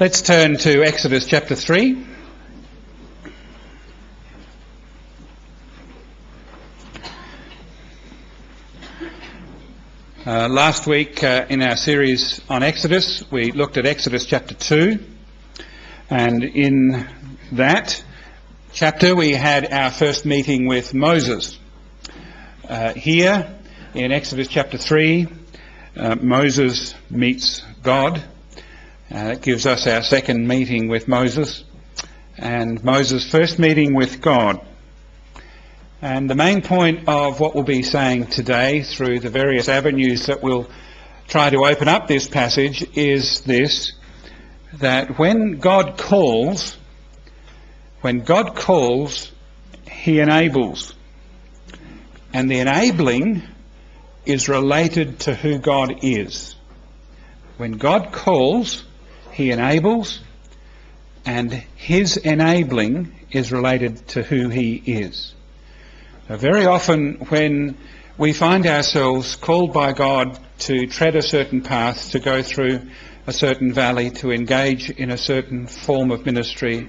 Let's turn to Exodus chapter 3. Last week in our series on Exodus, we looked at Exodus chapter 2, and in that chapter we had our first meeting with Moses. Here in Exodus chapter 3, Moses meets God. That gives us our second meeting with Moses, and Moses' first meeting with God. And the main point of what we'll be saying today through the various avenues that we'll try to open up this passage is this, that when God calls, he enables. And the enabling is related to who God is. When God calls, he enables, and his enabling is related to who he is. Very often when we find ourselves called by God to tread a certain path, to go through a certain valley, to engage in a certain form of ministry,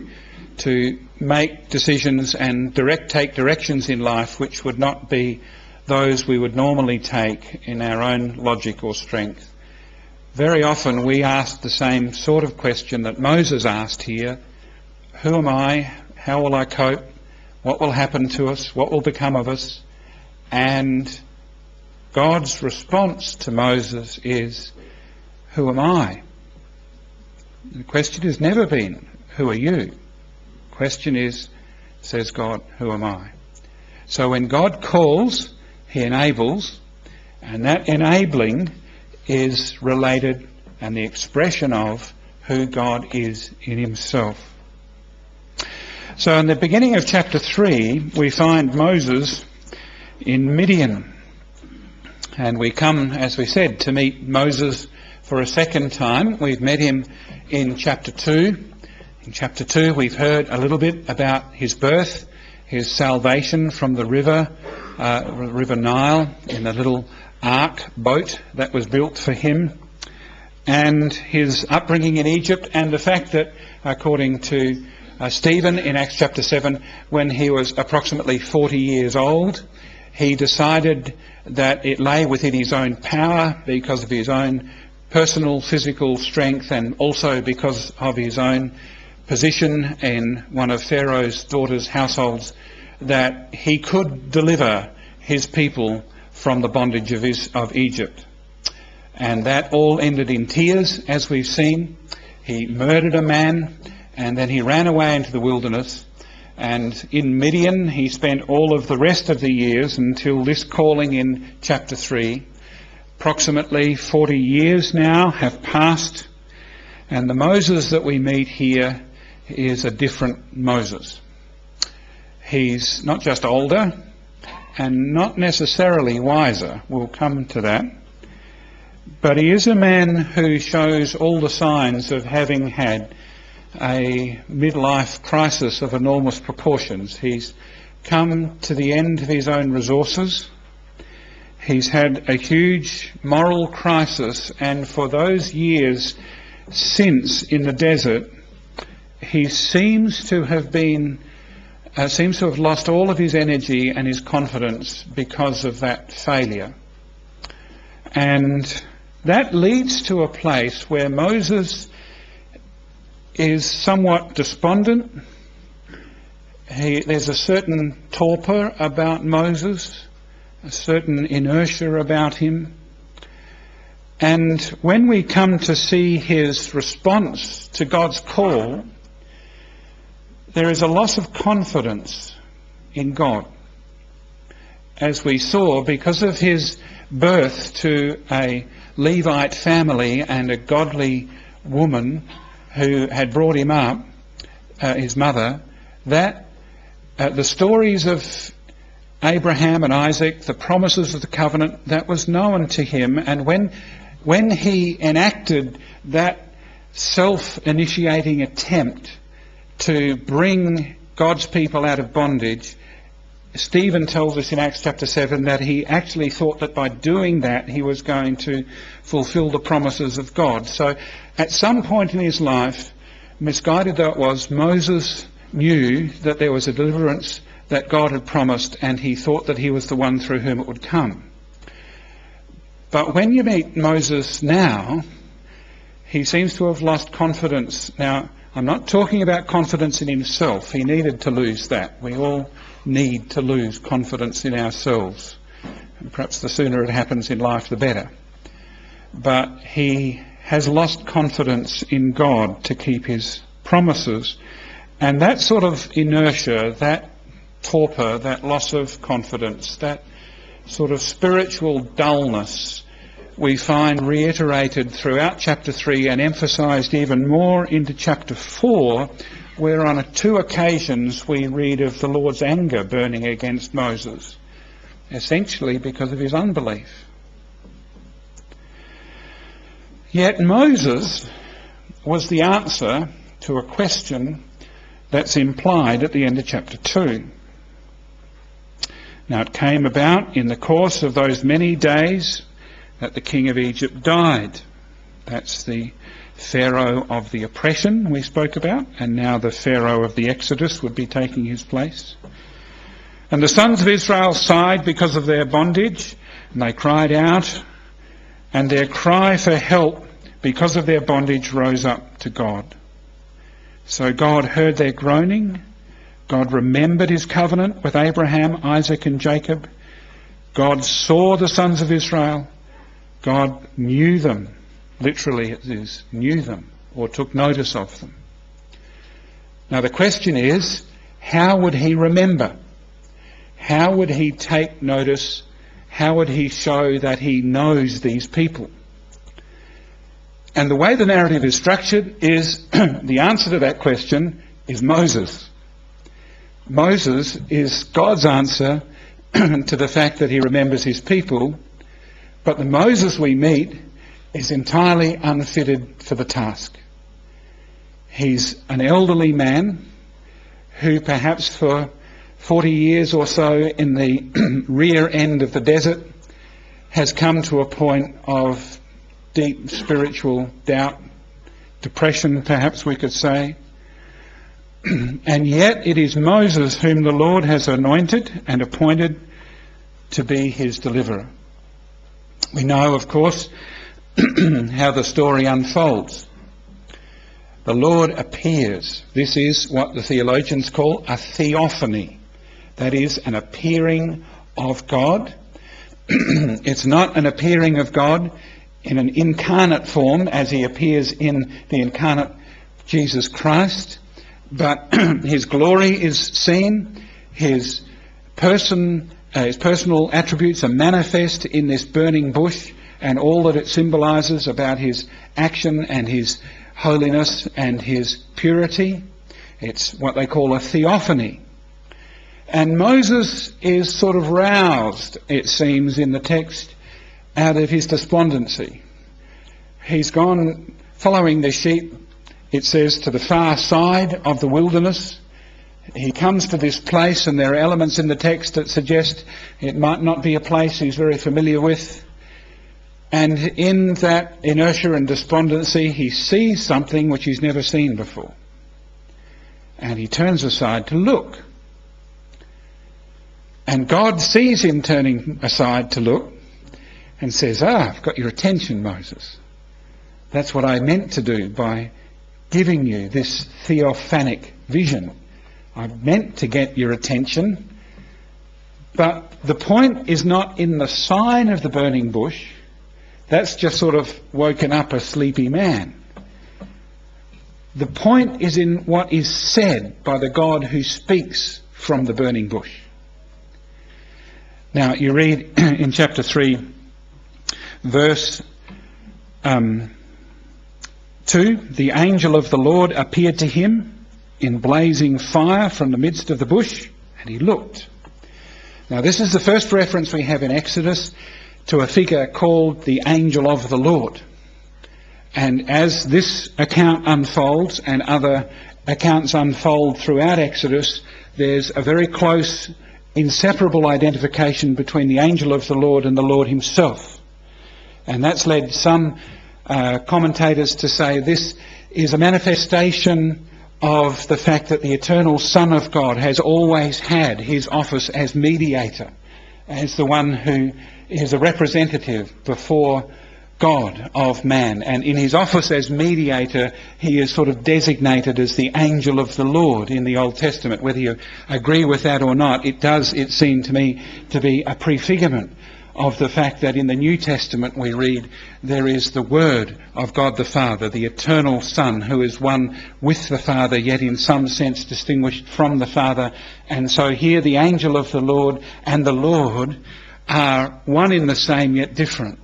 to make decisions and take directions in life which would not be those we would normally take in our own logic or strength, very often we ask the same sort of question that Moses asked here: who am I? How will I cope? What will happen to us? What will become of us? And God's response to Moses is, who am I? The question has never been, who are you? The question is, says God, who am I? So when God calls, he enables, and that enabling is related and the expression of who God is in himself. So in the beginning of chapter 3, we find Moses in Midian. And we come, as we said, to meet Moses for a second time. We've met him in chapter 2. In chapter 2, we've heard a little bit about his birth, his salvation from the river Nile, in the little ark boat that was built for him, and his upbringing in Egypt, and the fact that, according to Stephen in Acts chapter 7, when he was approximately 40 years old, he decided that it lay within his own power because of his own personal physical strength and also because of his own position in one of Pharaoh's daughter's households, that he could deliver his people from the bondage of Egypt. And that all ended in tears, as we've seen. He murdered a man, and then he ran away into the wilderness. And in Midian, he spent all of the rest of the years until this calling in chapter 3. Approximately 40 years now have passed, and the Moses that we meet here is a different Moses. He's not just older and not necessarily wiser, we'll come to that, but he is a man who shows all the signs of having had a midlife crisis of enormous proportions. He's come to the end of his own resources. He's had a huge moral crisis, and for those years since in the desert, he seems to have lost all of his energy and his confidence because of that failure. And that leads to a place where Moses is somewhat despondent. There's a certain torpor about Moses, a certain inertia about him. And when we come to see his response to God's call, there is a loss of confidence in God. As we saw, because of his birth to a Levite family and a godly woman who had brought him up, his mother, that the stories of Abraham and Isaac, the promises of the covenant, that was known to him. And when he enacted that self-initiating attempt to bring God's people out of bondage, Stephen tells us in Acts chapter 7 that he actually thought that by doing that he was going to fulfill the promises of God. So at some point in his life, misguided though it was, Moses knew that there was a deliverance that God had promised, and he thought that he was the one through whom it would come. But when you meet Moses now, he seems to have lost confidence. Now, I'm not talking about confidence in himself. He needed to lose that. We all need to lose confidence in ourselves. And perhaps the sooner it happens in life, the better. But he has lost confidence in God to keep his promises. And that sort of inertia, that torpor, that loss of confidence, that sort of spiritual dullness, we find reiterated throughout chapter 3 and emphasised even more into chapter 4, where on 2 occasions we read of the Lord's anger burning against Moses, essentially because of his unbelief. Yet Moses was the answer to a question that's implied at the end of chapter 2. Now, it came about in the course of those many days that the king of Egypt died. That's the Pharaoh of the oppression we spoke about, and now the Pharaoh of the Exodus would be taking his place. And the sons of Israel sighed because of their bondage, and they cried out, and their cry for help because of their bondage rose up to God. So God heard their groaning. God remembered his covenant with Abraham, Isaac and Jacob. God saw the sons of Israel. God knew them. Literally it is, knew them, or took notice of them. Now the question is, how would he remember? How would he take notice? How would he show that he knows these people? And the way the narrative is structured is, the answer to that question is Moses. Moses is God's answer to the fact that he remembers his people, but the Moses we meet is entirely unfitted for the task. He's an elderly man who perhaps for 40 years or so in the rear end of the desert has come to a point of deep spiritual doubt, depression perhaps we could say. And yet it is Moses whom the Lord has anointed and appointed to be his deliverer. We know, of course, how the story unfolds. The Lord appears. This is what the theologians call a theophany. That is, an appearing of God. It's not an appearing of God in an incarnate form as he appears in the incarnate Jesus Christ, but his glory is seen, his personal attributes are manifest in this burning bush and all that it symbolises about his action and his holiness and his purity. It's what they call a theophany. And Moses is sort of roused, it seems, in the text, out of his despondency. He's gone following the sheep, it says, to the far side of the wilderness. He comes to this place, and there are elements in the text that suggest it might not be a place he's very familiar with. And in that inertia and despondency, he sees something which he's never seen before. And he turns aside to look. And God sees him turning aside to look and says, I've got your attention, Moses. That's what I meant to do by giving you this theophanic vision. I meant to get your attention. But the point is not in the sign of the burning bush. That's just sort of woken up a sleepy man. The point is in what is said by the God who speaks from the burning bush. Now, you read in chapter 3, verse 2, the angel of the Lord appeared to him in blazing fire from the midst of the bush, and he looked. Now, this is the first reference we have in Exodus to a figure called the angel of the Lord. And as this account unfolds and other accounts unfold throughout Exodus, there's a very close, inseparable identification between the angel of the Lord and the Lord himself. And that's led some commentators to say this is a manifestation of the fact that the eternal Son of God has always had his office as mediator, as the one who is a representative before God of man. And in his office as mediator, he is sort of designated as the angel of the Lord in the Old Testament. Whether you agree with that or not, it seemed to me to be a prefigurement of the fact that in the New Testament we read there is the Word of God the Father, the eternal Son, who is one with the Father, yet in some sense distinguished from the Father. And so here the angel of the Lord and the Lord are one in the same, yet different.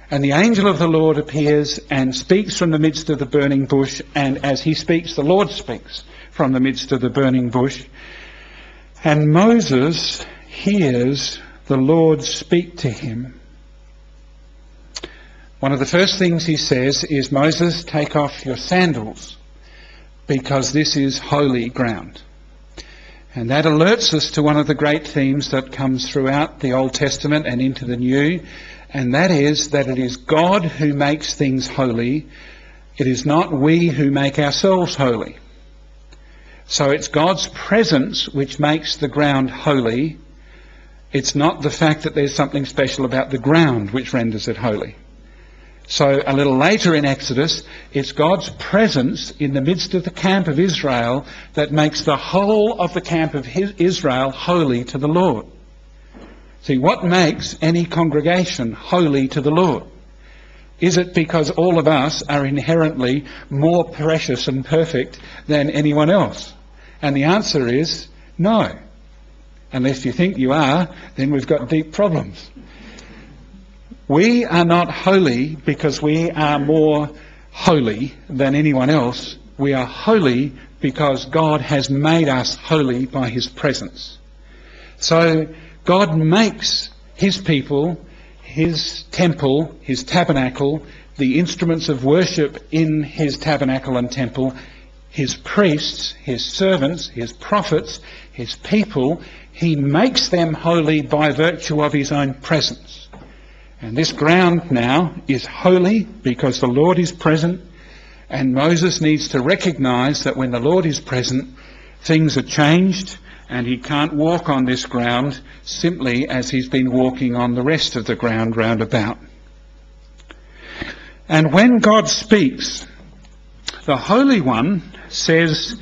And the angel of the Lord appears and speaks from the midst of the burning bush, and as he speaks, the Lord speaks from the midst of the burning bush. And Moses hears the Lord speak to him. One of the first things he says is, Moses, take off your sandals, because this is holy ground. And that alerts us to one of the great themes that comes throughout the Old Testament and into the New, and that is that it is God who makes things holy. It is not we who make ourselves holy. So it's God's presence which makes the ground holy. It's not the fact that there's something special about the ground which renders it holy. So a little later in Exodus, it's God's presence in the midst of the camp of Israel that makes the whole of the camp of Israel holy to the Lord. See, what makes any congregation holy to the Lord? Is it because all of us are inherently more precious and perfect than anyone else? And the answer is no. Unless you think you are, then we've got deep problems. We are not holy because we are more holy than anyone else. We are holy because God has made us holy by his presence. So God makes his people, his temple, his tabernacle, the instruments of worship in his tabernacle and temple, his priests, his servants, his prophets, his people. He makes them holy by virtue of his own presence. And this ground now is holy because the Lord is present, and Moses needs to recognise that when the Lord is present, things are changed, and he can't walk on this ground simply as he's been walking on the rest of the ground round about. And when God speaks, the Holy One says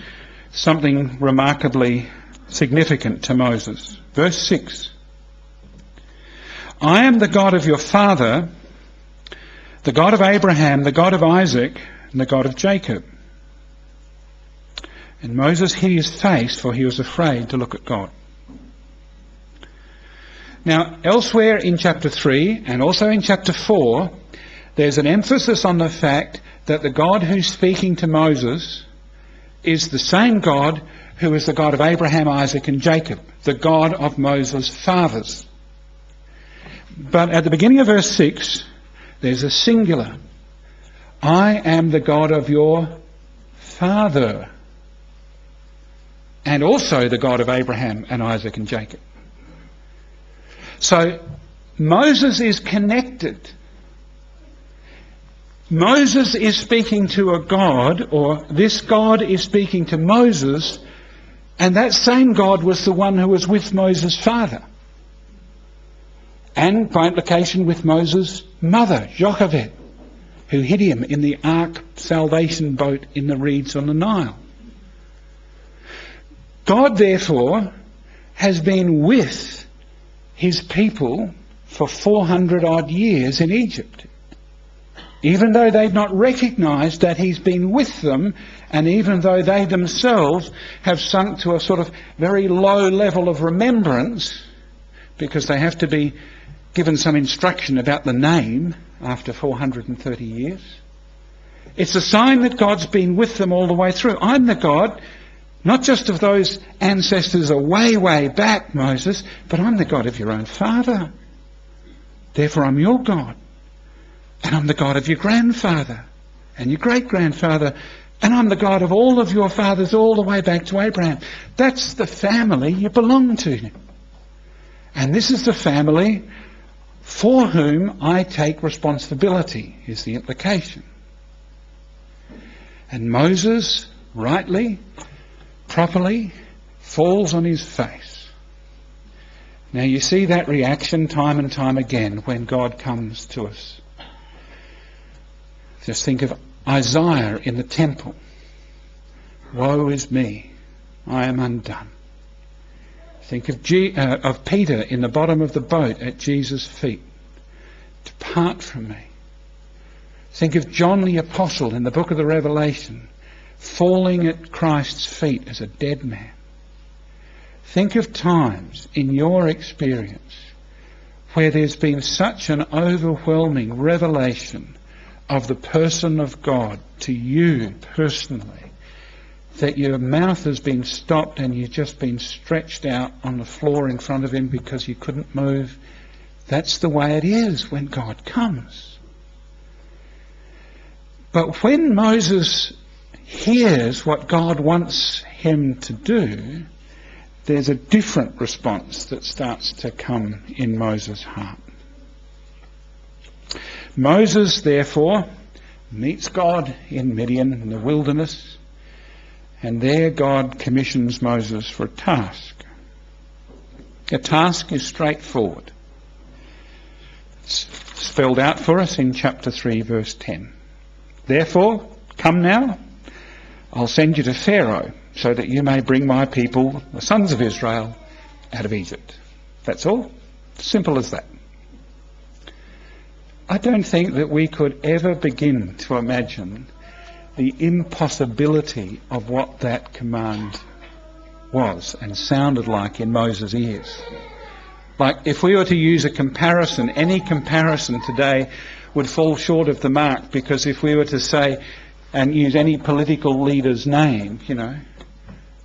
something remarkably significant to Moses. Verse 6. I am the God of your father, the God of Abraham, the God of Isaac, and the God of Jacob. And Moses hid his face, for he was afraid to look at God. Now, elsewhere in chapter 3 and also in chapter 4, there's an emphasis on the fact that the God who's speaking to Moses is the same God who is the God of Abraham, Isaac, and Jacob, the God of Moses' fathers. But at the beginning of verse 6, there's a singular. I am the God of your father, and also the God of Abraham and Isaac and Jacob. So Moses is connected. Moses is speaking to a God, or this God is speaking to Moses, and that same God was the one who was with Moses' father. And by implication with Moses' mother, Jochebed, who hid him in the ark salvation boat in the reeds on the Nile. God, therefore, has been with his people for 400 odd years in Egypt. Even though they've not recognised that he's been with them, and even though they themselves have sunk to a sort of very low level of remembrance, because they have to be given some instruction about the name after 430 years. It's a sign that God's been with them all the way through. I'm the God, not just of those ancestors way, way back, Moses, but I'm the God of your own father. Therefore I'm your God. And I'm the God of your grandfather and your great-grandfather. And I'm the God of all of your fathers all the way back to Abraham. That's the family you belong to. And this is the family for whom I take responsibility, is the implication. And Moses, rightly, properly, falls on his face. Now you see that reaction time and time again when God comes to us. Just think of Isaiah in the temple. Woe is me, I am undone. Think of Peter in the bottom of the boat at Jesus' feet. Depart from me. Think of John the Apostle in the book of the Revelation, falling at Christ's feet as a dead man. Think of times in your experience where there's been such an overwhelming revelation of the person of God to you personally that your mouth has been stopped and you've just been stretched out on the floor in front of him because you couldn't move. That's the way it is when God comes. But when Moses hears what God wants him to do, there's a different response that starts to come in Moses' heart. Moses, therefore, meets God in Midian in the wilderness, and there God commissions Moses for a task. The task is straightforward. It's spelled out for us in chapter 3, verse 10. Therefore, come now, I'll send you to Pharaoh, so that you may bring my people, the sons of Israel, out of Egypt. That's all. Simple as that. I don't think that we could ever begin to imagine the impossibility of what that command was and sounded like in Moses' ears. Like, if we were to use a comparison, any comparison today would fall short of the mark, because if we were to say and use any political leader's name,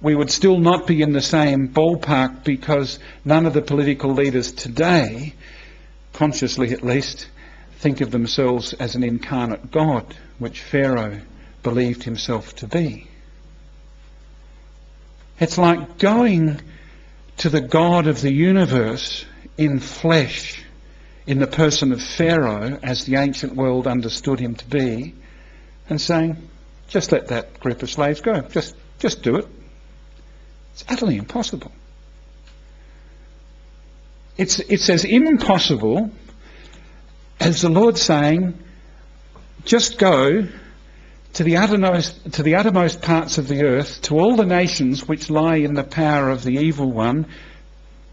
we would still not be in the same ballpark, because none of the political leaders today, consciously at least, think of themselves as an incarnate God, which Pharaoh believed himself to be. It's like going to the God of the universe in flesh, in the person of Pharaoh, as the ancient world understood him to be, and saying, just let that group of slaves go. Just do it. It's utterly impossible. It's as impossible as the Lord saying, just go to the uttermost parts of the earth, to all the nations which lie in the power of the evil one,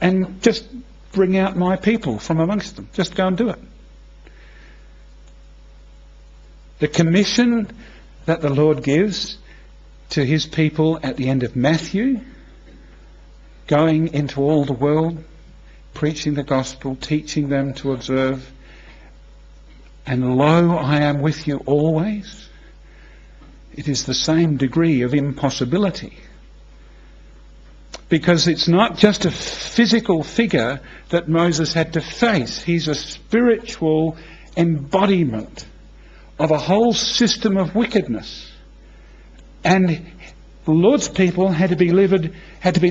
and just bring out my people from amongst them. Just go and do it. The commission that the Lord gives to his people at the end of Matthew, going into all the world, preaching the gospel, teaching them to observe, and lo, I am with you always. It is the same degree of impossibility. Because it's not just a physical figure that Moses had to face. He's a spiritual embodiment of a whole system of wickedness. And the Lord's people had to be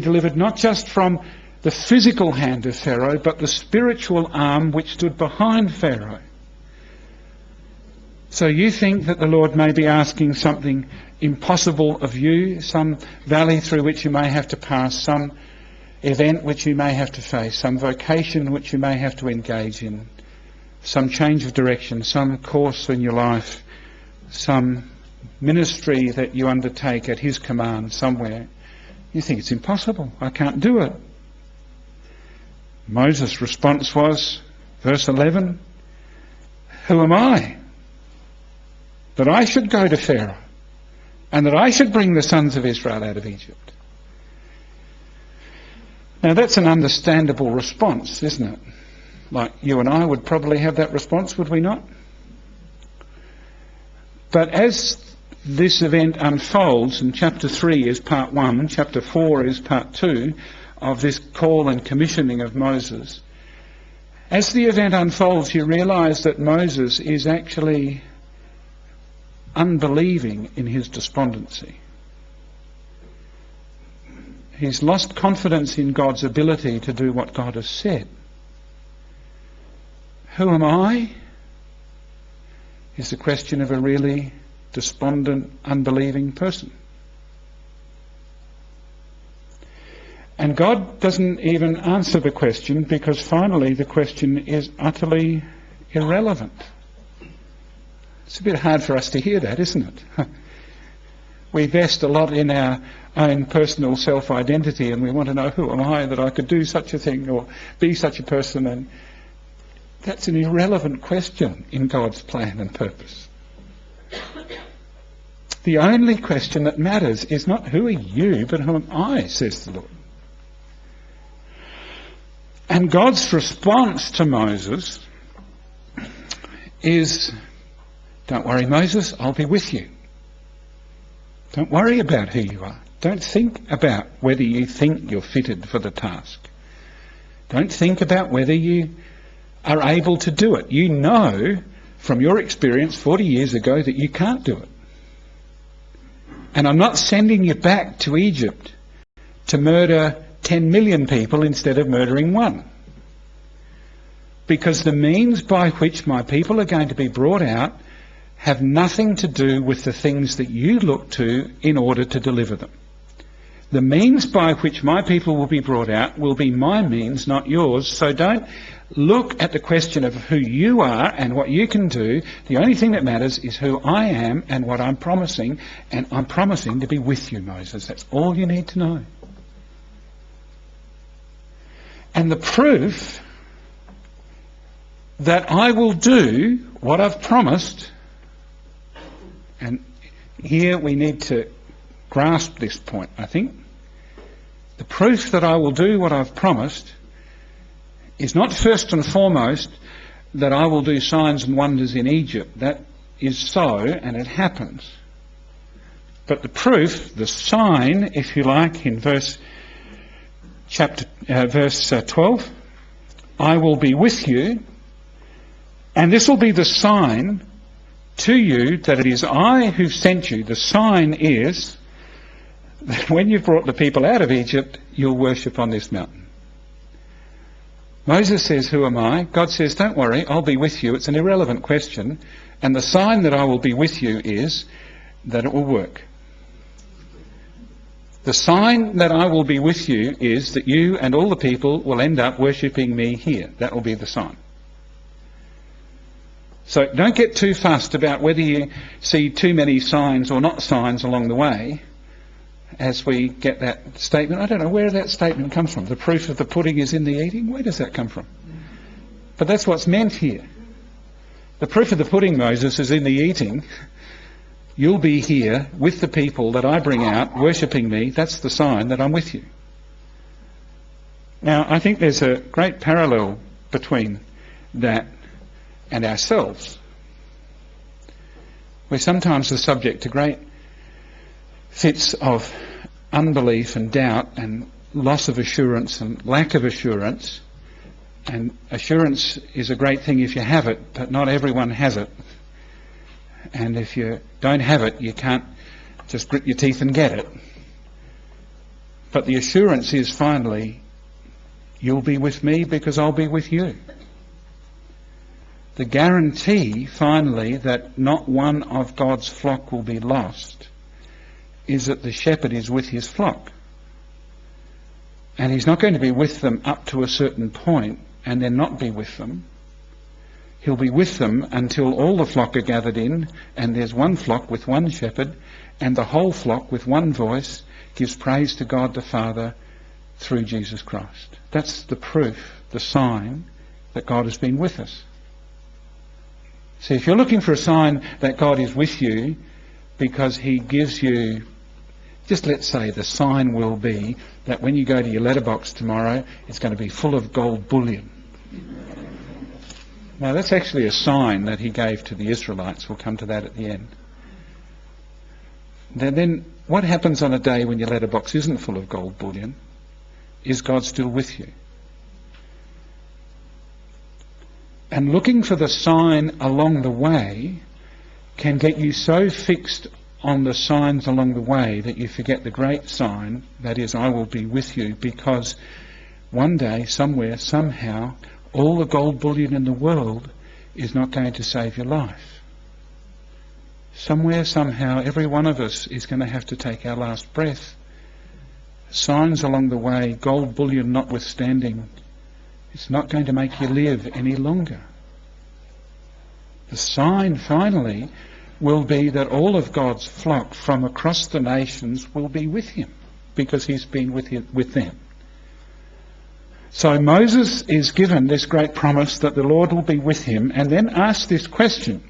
delivered not just from the physical hand of Pharaoh, but the spiritual arm which stood behind Pharaoh. So you think that the Lord may be asking something impossible of you, some valley through which you may have to pass, some event which you may have to face, some vocation which you may have to engage in, some change of direction, some course in your life, some ministry that you undertake at his command somewhere. You think it's impossible. I can't do it. Moses' response was, verse 11, who am I that I should go to Pharaoh and that I should bring the sons of Israel out of Egypt? Now that's an understandable response, isn't it? Like you and I would probably have that response, would we not? But as this event unfolds, and chapter 3 is part 1, chapter 4 is part 2 of this call and commissioning of Moses, as the event unfolds, you realise that Moses is actually unbelieving in his despondency. He's lost confidence in God's ability to do what God has said. Who am I? Is the question of a really despondent, unbelieving person. And God doesn't even answer the question, because finally the question is utterly irrelevant. It's a bit hard for us to hear that, isn't it? We invest a lot in our own personal self-identity, and we want to know, who am I that I could do such a thing or be such a person? And that's an irrelevant question in God's plan and purpose. The only question that matters is not who are you, but who am I, says the Lord. And God's response to Moses is, don't worry, Moses, I'll be with you. Don't worry about who you are. Don't think about whether you think you're fitted for the task. Don't think about whether you are able to do it. You know from your experience 40 years ago that you can't do it. And I'm not sending you back to Egypt to murder 10 million people instead of murdering one. Because the means by which my people are going to be brought out have nothing to do with the things that you look to in order to deliver them. The means by which my people will be brought out will be my means, not yours. So don't look at the question of who you are and what you can do. The only thing that matters is who I am and what I'm promising. And I'm promising to be with you, Moses. That's all you need to know. And the proof that I will do what I've promised, and here we need to grasp this point, I think. The proof that I will do what I've promised is not first and foremost that I will do signs and wonders in Egypt. That is so, and it happens. But the proof, the sign, if you like, in verse 12, I will be with you, and this will be the sign to you that it is I who sent you. The sign is that when you've brought the people out of Egypt, you'll worship on this mountain. Moses says, who am I? God says, don't worry, I'll be with you. It's an irrelevant question. And the sign that I will be with you is that it will work. The sign that I will be with you is that you and all the people will end up worshipping me here. That will be the sign. So don't get too fussed about whether you see too many signs or not signs along the way as we get that statement. I don't know where that statement comes from. The proof of the pudding is in the eating. Where does that come from? But that's what's meant here. The proof of the pudding, Moses, is in the eating. You'll be here with the people that I bring out, worshipping me. That's the sign that I'm with you. Now, I think there's a great parallel between that and ourselves. We're sometimes the subject to great fits of unbelief and doubt and loss of assurance and lack of assurance. And assurance is a great thing if you have it, but not everyone has it. And if you don't have it, you can't just grit your teeth and get it. But the assurance is finally, you'll be with me because I'll be with you. The guarantee, finally, that not one of God's flock will be lost is that the shepherd is with his flock. And he's not going to be with them up to a certain point and then not be with them. He'll be with them until all the flock are gathered in, and there's one flock with one shepherd, and the whole flock with one voice gives praise to God the Father through Jesus Christ. That's the proof, the sign that God has been with us. See, if you're looking for a sign that God is with you because he gives you, just let's say the sign will be that when you go to your letterbox tomorrow, it's going to be full of gold bullion. Now, that's actually a sign that he gave to the Israelites. We'll come to that at the end. Then what happens on a day when your letterbox isn't full of gold bullion? Is God still with you? And looking for the sign along the way can get you so fixed on the signs along the way that you forget the great sign, that is, I will be with you, because one day, somewhere, somehow, all the gold bullion in the world is not going to save your life. Somewhere, somehow, every one of us is going to have to take our last breath. Signs along the way, gold bullion notwithstanding, it's not going to make you live any longer. The sign, finally, will be that all of God's flock from across the nations will be with him, because he's been with them. So Moses is given this great promise that the Lord will be with him, and then asks this question.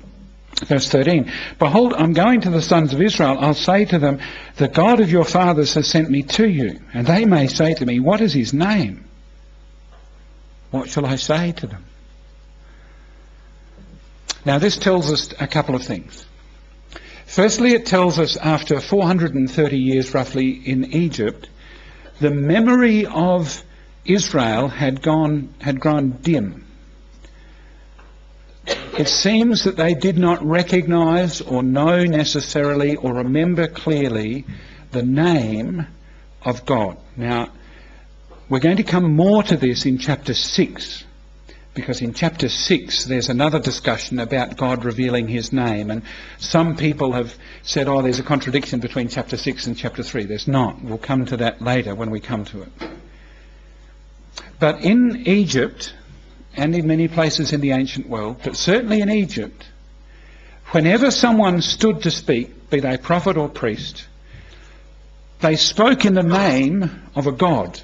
Verse 13, "Behold, I'm going to the sons of Israel. I'll say to them, the God of your fathers has sent me to you. And they may say to me, what is his name? What shall I say to them?" Now this tells us a couple of things. Firstly, it tells us after 430 years roughly in Egypt, the memory of Israel had grown dim. It seems that they did not recognise or know necessarily or remember clearly the name of God. Now, we're going to come more to this in chapter 6, because in chapter 6 there's another discussion about God revealing his name, and some people have said, oh, there's a contradiction between chapter 6 and chapter 3. There's not. We'll come to that later when we come to it. But in Egypt, and in many places in the ancient world, but certainly in Egypt, whenever someone stood to speak, be they prophet or priest, they spoke in the name of a god.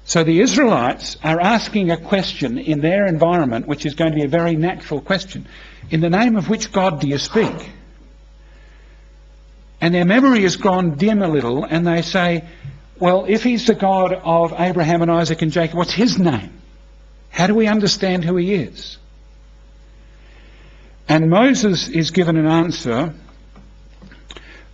So the Israelites are asking a question in their environment, which is going to be a very natural question. In the name of which God do you speak? And their memory has gone dim a little, and they say, well, if he's the God of Abraham and Isaac and Jacob, what's his name? How do we understand who he is? And Moses is given an answer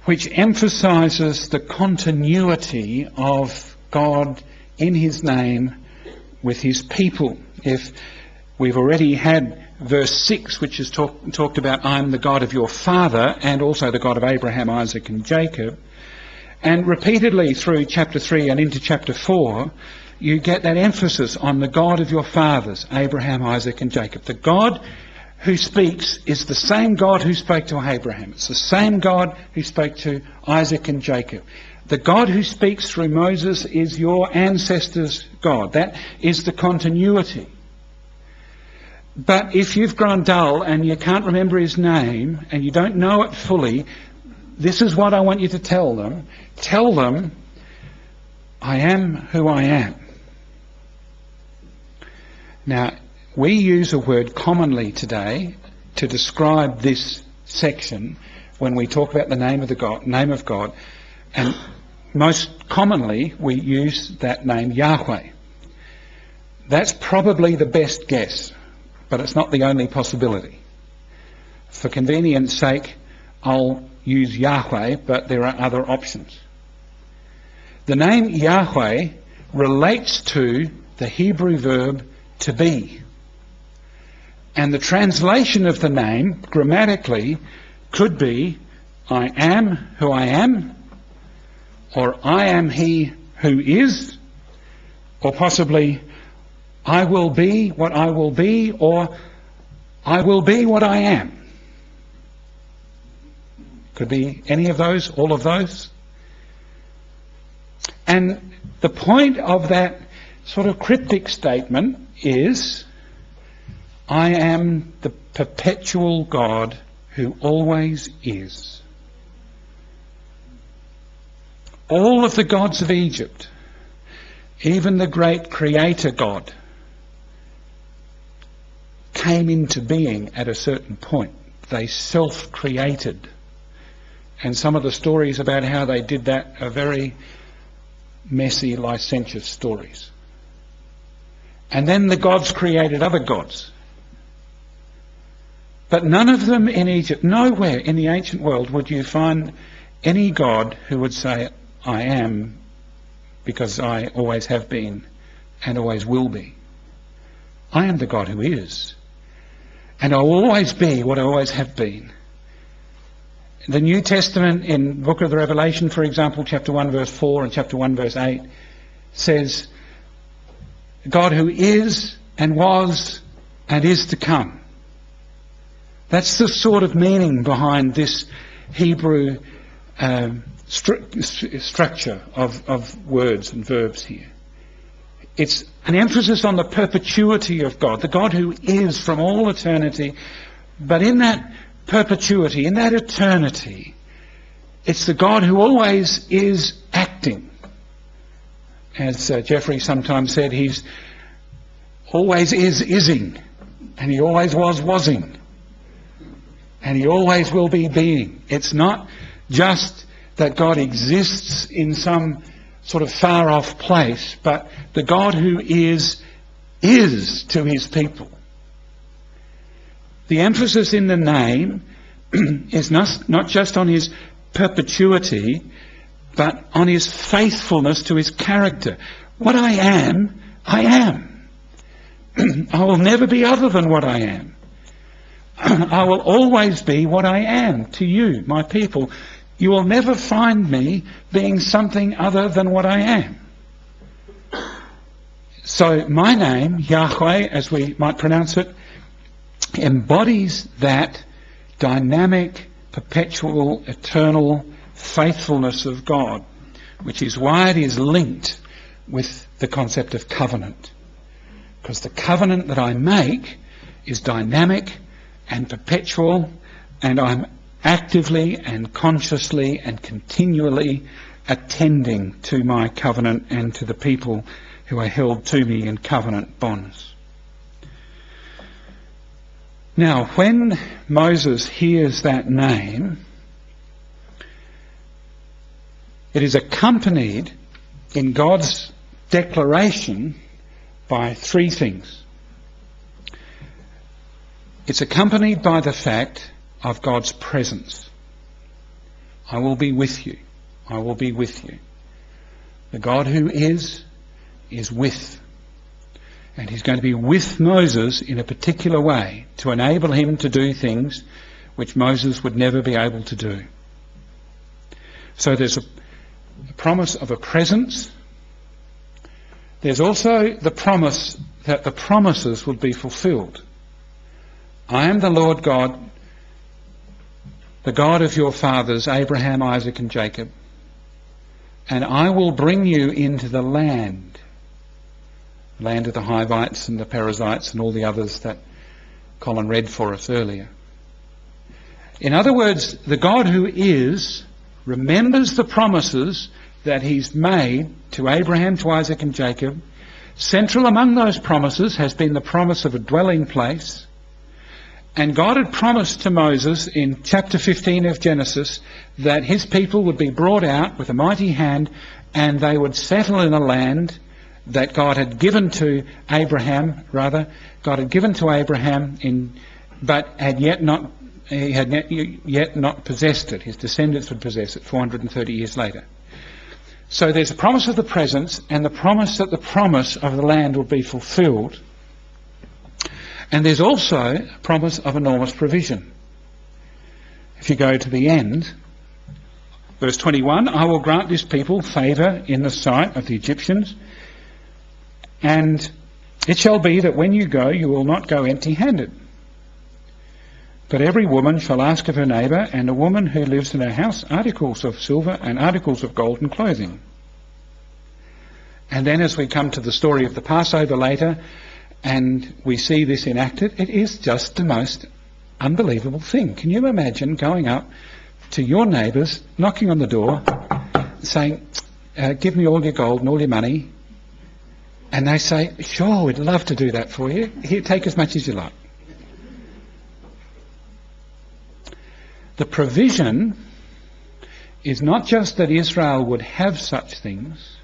which emphasises the continuity of God in his name with his people. If we've already had verse 6, which is talked about, I'm the God of your father, and also the God of Abraham, Isaac and Jacob. And repeatedly through chapter 3 and into chapter 4, you get that emphasis on the God of your fathers, Abraham, Isaac and Jacob. The God who speaks is the same God who spoke to Abraham. It's the same God who spoke to Isaac and Jacob. The God who speaks through Moses is your ancestors' God. That is the continuity. But if you've grown dull and you can't remember his name and you don't know it fully, this is what I want you to tell them. Tell them, I am who I am. Now, we use a word commonly today to describe this section when we talk about the name of God, and most commonly we use that name Yahweh. That's probably the best guess, but it's not the only possibility. For convenience sake, I'll use Yahweh, but there are other options. The name Yahweh relates to the Hebrew verb to be. And the translation of the name, grammatically, could be, I am who I am, or I am he who is, or possibly, I will be what I will be, or I will be what I am. Could be any of those, all of those. And the point of that sort of cryptic statement is, I am the perpetual God who always is. All of the gods of Egypt, even the great creator God, came into being at a certain point. They self-created. And some of the stories about how they did that are very messy, licentious stories. And then the gods created other gods. But none of them in Egypt, nowhere in the ancient world would you find any god who would say, I am because I always have been and always will be. I am the God who is. And I will always be what I always have been. The New Testament in the book of the Revelation, for example, chapter 1 verse 4 and chapter 1 verse 8 says, God who is and was and is to come. That's the sort of meaning behind this Hebrew structure of words and verbs here. It's an emphasis on the perpetuity of God, the God who is from all eternity. But in that perpetuity, in that eternity, it's the God who always is acting. As Jeffrey sometimes said, he's always ising, and he always wasing, and he always will be being. It's not just that God exists in some sort of far-off place, but the God who is to his people. The emphasis in the name is not just on his perpetuity, but on his faithfulness to his character. What I am, I am. I will never be other than what I am. I will always be what I am to you, my people. You will never find me being something other than what I am. So my name, Yahweh, as we might pronounce it, embodies that dynamic, perpetual, eternal faithfulness of God, which is why it is linked with the concept of covenant. Because the covenant that I make is dynamic and perpetual, and I'm actively and consciously and continually attending to my covenant and to the people who are held to me in covenant bonds. Now, when Moses hears that name, it is accompanied in God's declaration by three things. It's accompanied by the fact of God's presence. I will be with you. I will be with you. The God who is with. And he's going to be with Moses in a particular way to enable him to do things which Moses would never be able to do. So there's a promise of a presence. There's also the promise that the promises would be fulfilled. I am the Lord God, the God of your fathers, Abraham, Isaac and Jacob, and I will bring you into the land of the Hivites and the Perizzites and all the others that Colin read for us earlier. In other words, the God who is remembers the promises that he's made to Abraham, to Isaac and Jacob. Central among those promises has been the promise of a dwelling place. And God had promised to Moses in chapter 15 of Genesis that his people would be brought out with a mighty hand and they would settle in a land that God had given to Abraham, but had yet not possessed it. His descendants would possess it 430 years later. So there's a promise of the presence and the promise that the promise of the land will be fulfilled. And there's also a promise of enormous provision. If you go to the end, verse 21, I will grant this people favour in the sight of the Egyptians, and it shall be that when you go, you will not go empty-handed. But every woman shall ask of her neighbour, and a woman who lives in her house, articles of silver and articles of gold and clothing. And then as we come to the story of the Passover later, and we see this enacted, it is just the most unbelievable thing. Can you imagine going up to your neighbours, knocking on the door, saying, give me all your gold and all your money, and they say, sure, we'd love to do that for you. Here, take as much as you like. The provision is not just that Israel would have such things,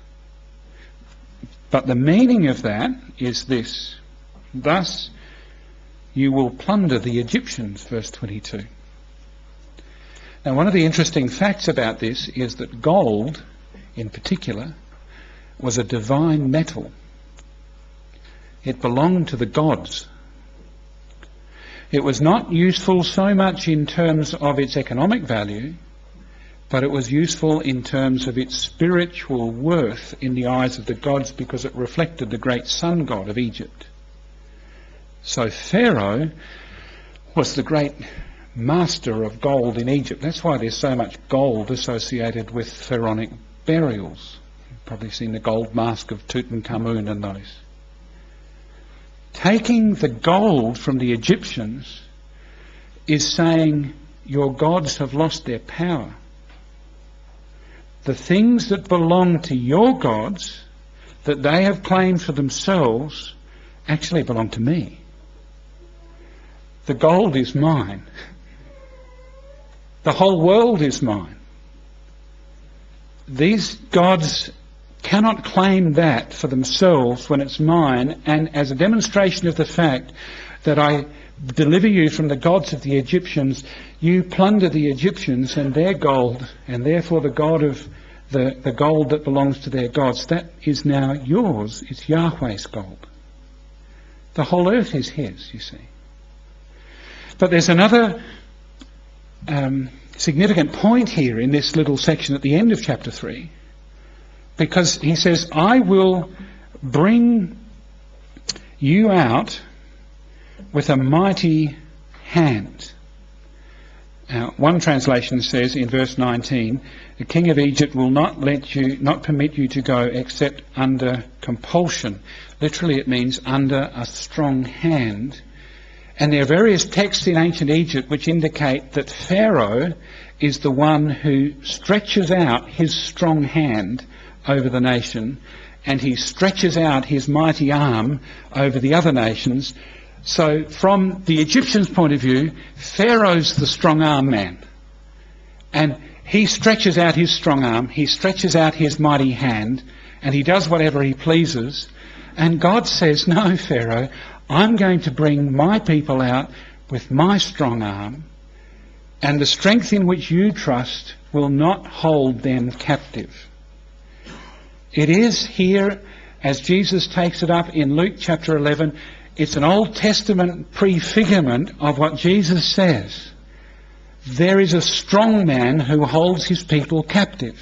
but the meaning of that is this. Thus you will plunder the Egyptians, verse 22. Now, one of the interesting facts about this is that gold, in particular, was a divine metal. It belonged to the gods. It was not useful so much in terms of its economic value, but it was useful in terms of its spiritual worth in the eyes of the gods because it reflected the great sun god of Egypt. So Pharaoh was the great master of gold in Egypt. That's why there's so much gold associated with pharaonic burials. You've probably seen the gold mask of Tutankhamun and those. Taking the gold from the Egyptians is saying your gods have lost their power. The things that belong to your gods, that they have claimed for themselves, actually belong to me. The gold is mine. The whole world is mine. These gods cannot claim that for themselves when it's mine, and as a demonstration of the fact that I deliver you from the gods of the Egyptians, you plunder the Egyptians and their gold, and therefore the god of the gold that belongs to their gods, that is now yours. It's Yahweh's gold. The whole earth is his, you see. But there's another significant point here in this little section at the end of chapter 3, because he says, I will bring you out with a mighty hand. Now, one translation says in verse 19, the king of Egypt will not permit you to go except under compulsion. Literally it means under a strong hand. And there are various texts in ancient Egypt which indicate that Pharaoh is the one who stretches out his strong hand over the nation, and he stretches out his mighty arm over the other nations. So from the Egyptians' point of view, Pharaoh's the strong arm man. And he stretches out his strong arm, he stretches out his mighty hand, and he does whatever he pleases. And God says, no, Pharaoh, I'm going to bring my people out with my strong arm, and the strength in which you trust will not hold them captive. It is here, as Jesus takes it up in Luke chapter 11, it's an Old Testament prefigurement of what Jesus says. There is a strong man who holds his people captive.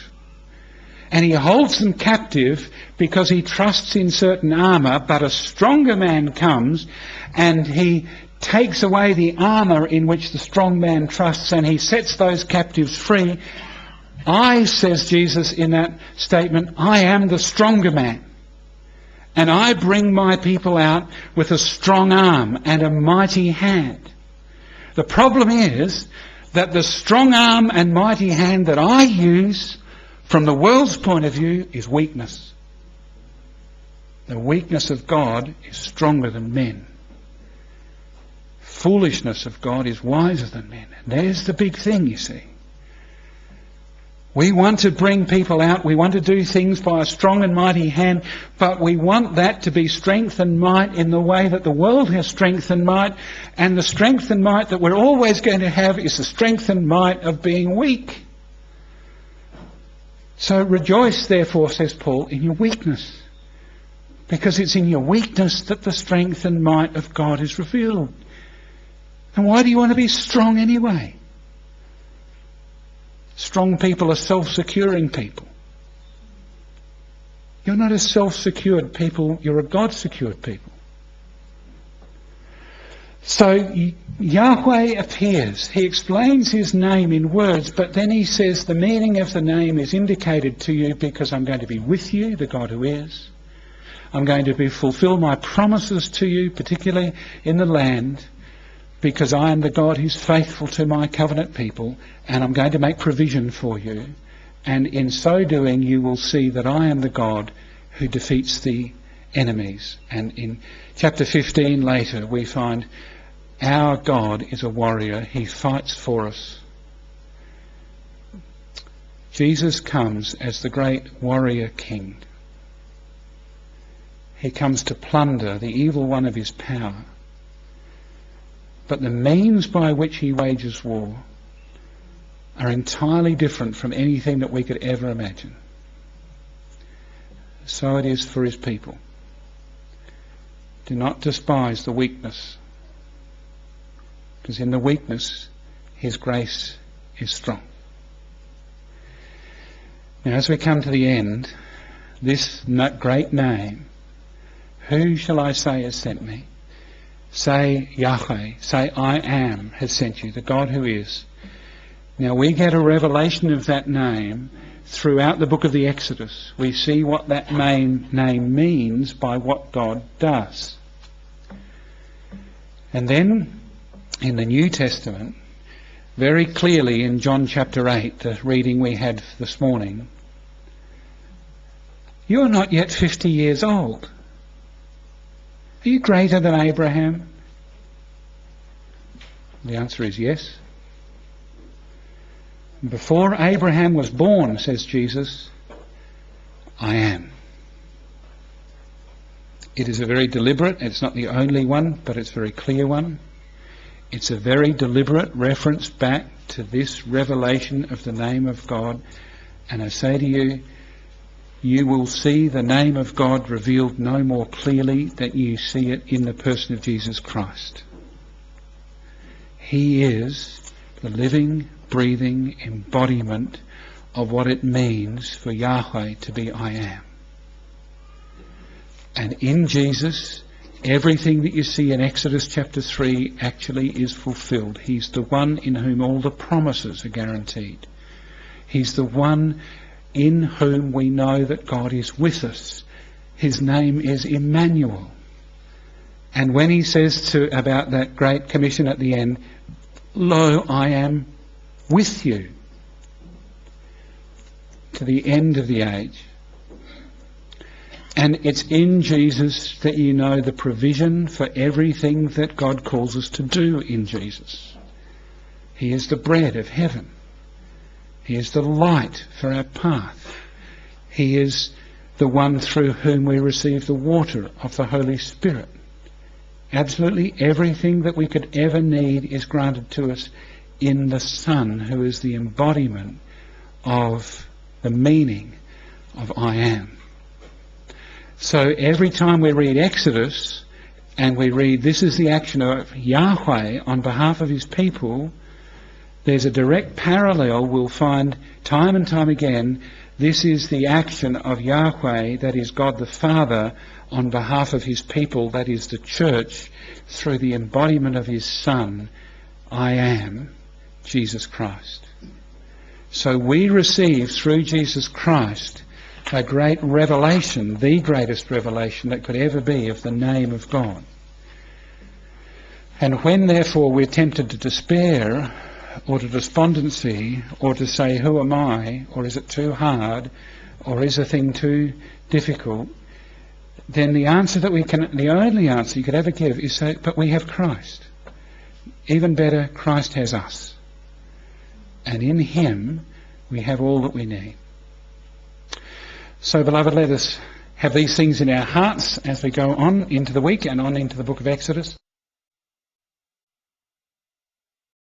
And he holds them captive because he trusts in certain armour, but a stronger man comes and he takes away the armour in which the strong man trusts, and he sets those captives free. I, says Jesus in that statement, I am the stronger man. And I bring my people out with a strong arm and a mighty hand. The problem is that the strong arm and mighty hand that I use, from the world's point of view, is weakness. The weakness of God is stronger than men. Foolishness of God is wiser than men. And there's the big thing, you see. We want to bring people out, we want to do things by a strong and mighty hand, but we want that to be strength and might in the way that the world has strength and might, and the strength and might that we're always going to have is the strength and might of being weak. So rejoice, therefore, says Paul, in your weakness, because it's in your weakness that the strength and might of God is revealed. And why do you want to be strong anyway? Strong people are self-securing people. You're not a self-secured people, you're a God-secured people. So Yahweh appears. He explains his name in words, but then he says the meaning of the name is indicated to you because I'm going to be with you, the God who is. I'm going to fulfill my promises to you, particularly in the land, because I am the God who's faithful to my covenant people, and I'm going to make provision for you. And in so doing, you will see that I am the God who defeats the enemies. And in chapter 15 later, we find our God is a warrior. He fights for us. Jesus comes as the great warrior king. He comes to plunder the evil one of his power. But the means by which he wages war are entirely different from anything that we could ever imagine. So it is for his people. Do not despise the weakness, because in the weakness his grace is strong. Now, as we come to the end, this great name, who shall I say has sent me? Say Yahweh. Say I am has sent you, the God who is. Now we get a revelation of that name throughout the book of the Exodus. We see what that name means by what God does. And then in the New Testament, very clearly in John chapter 8, the reading we had this morning, you are not yet 50 years old. Are you greater than Abraham? The answer is yes. Before Abraham was born, says Jesus, I am. It is a very deliberate, it's not the only one, but it's a very clear one. It's a very deliberate reference back to this revelation of the name of God. And I say to you, you will see the name of God revealed no more clearly than you see it in the person of Jesus Christ. He is the living, breathing embodiment of what it means for Yahweh to be I am. And in Jesus, everything that you see in Exodus chapter 3 actually is fulfilled. He's the one in whom all the promises are guaranteed. He's the one in whom we know that God is with us. His name is Emmanuel. And when he says about that great commission at the end, lo, I am with you to the end of the age. And it's in Jesus that you know the provision for everything that God calls us to do in Jesus. He is the bread of heaven. He is the light for our path. He is the one through whom we receive the water of the Holy Spirit. Absolutely everything that we could ever need is granted to us in the Son, who is the embodiment of the meaning of I am. So every time we read Exodus and we read this is the action of Yahweh on behalf of his people, there's a direct parallel we'll find time and time again. This is the action of Yahweh, that is God the Father, on behalf of his people, that is the church, through the embodiment of his Son, I am, Jesus Christ. So we receive through Jesus Christ a great revelation, the greatest revelation that could ever be of the name of God. And when therefore we're tempted to despair, or to despondency, or to say, who am I, or is it too hard, or is a thing too difficult, then the only answer you could ever give is say, but we have Christ. Even better, Christ has us. And in him we have all that we need. So, beloved, let us have these things in our hearts as we go on into the week and on into the book of Exodus.